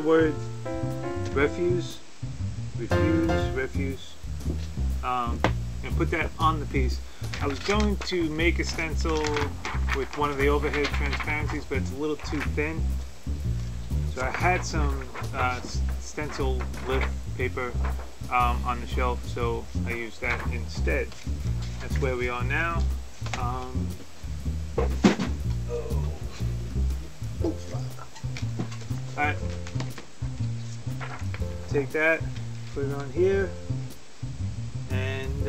word refuse, and put that on the piece. I was going to make a stencil with one of the overhead transparencies, but it's a little too thin. So I had some stencil lift paper on the shelf, so I used that instead. That's where we are now. Alright, take that, put it on here, and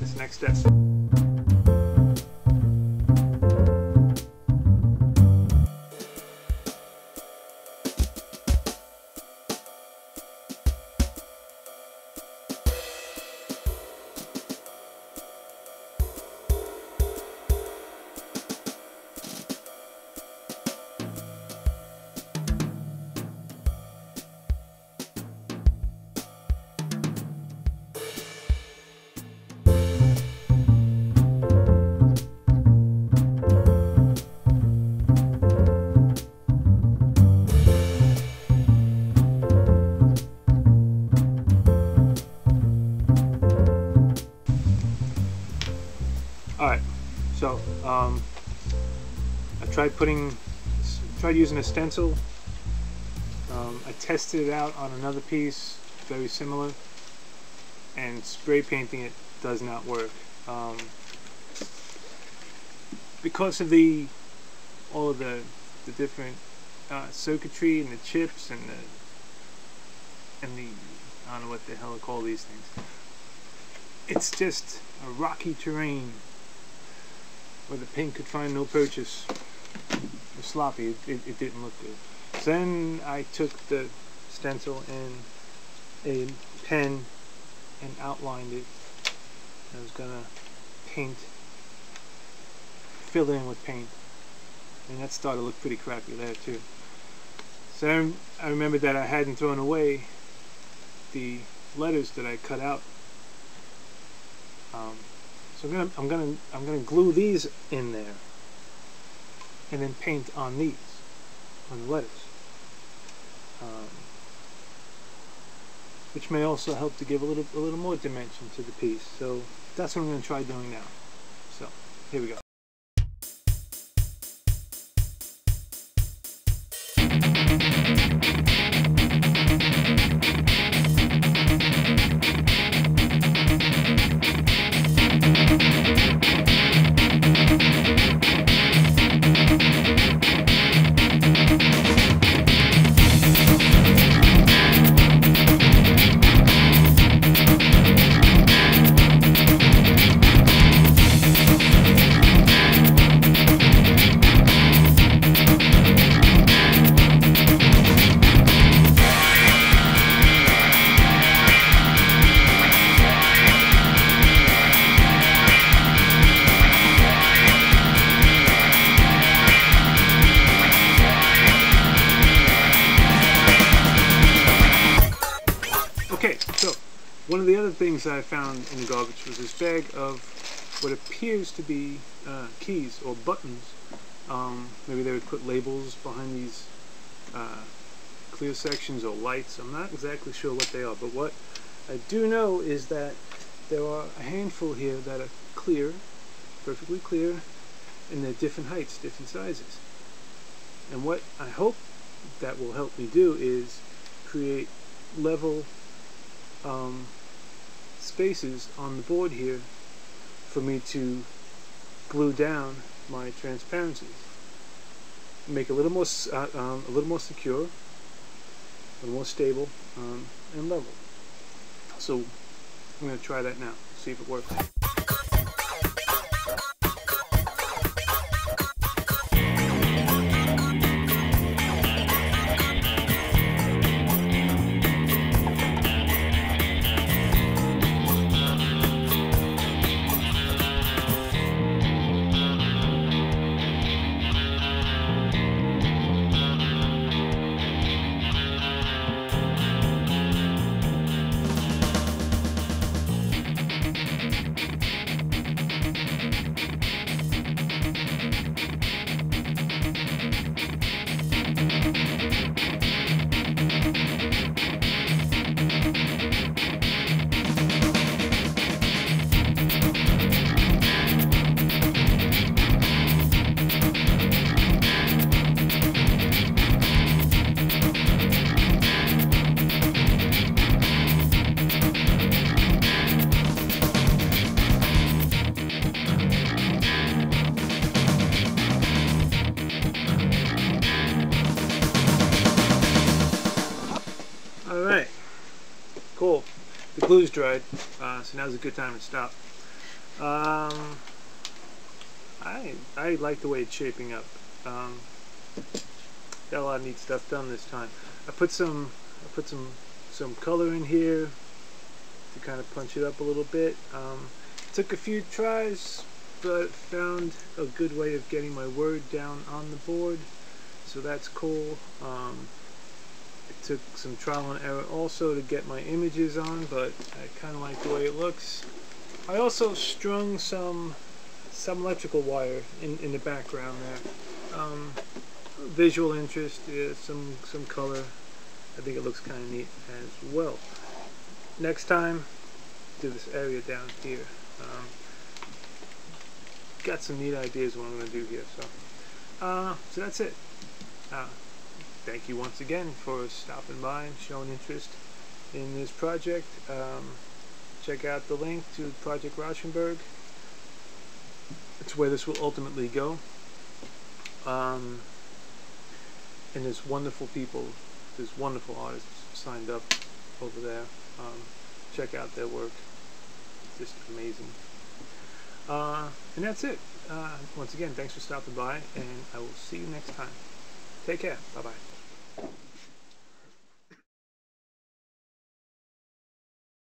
this next step. Alright, so I tried using a stencil. I tested it out on another piece, very similar, and spray painting it does not work. Because of all of the different circuitry and the chips and the I don't know what the hell to call these things. It's just a rocky terrain where the paint could find no purchase. It was sloppy, it didn't look good. So then I took the stencil and a pen and outlined it. I was gonna fill it in with paint. And that started to look pretty crappy there too. So I remembered that I hadn't thrown away the letters that I cut out. So I'm gonna glue these in there, and then paint on these, on the letters, which may also help to give a little more dimension to the piece. So that's what I'm gonna try doing now. So here we go. Okay, so one of the other things I found in the garbage was this bag of what appears to be keys or buttons. Maybe they would put labels behind these clear sections or lights. I'm not exactly sure what they are, but what I do know is that there are a handful here that are clear, perfectly clear, and they're different heights, different sizes. And what I hope that will help me do is create level spaces on the board here for me to glue down my transparencies, make it a little more secure, a little more stable, and level. So I'm going to try that now, see if it works. Cool. The glue's dried, so now's a good time to stop. I like the way it's shaping up. Got a lot of neat stuff done this time. I put some color in here to kind of punch it up a little bit. Took a few tries, but found a good way of getting my word down on the board, so that's cool. It took some trial and error also to get my images on, but I kind of like the way it looks. I also strung some electrical wire in the background there. Visual interest, some color. I think it looks kind of neat as well. Next time, do this area down here. Got some neat ideas what I'm going to do here. So that's it. Thank you once again for stopping by and showing interest in this project. Check out the link to Project Rauschenberg. It's where this will ultimately go. And there's wonderful people, there's wonderful artists signed up over there. Check out their work. It's just amazing. And that's it. Once again, thanks for stopping by, and I will see you next time. Take care. Bye-bye.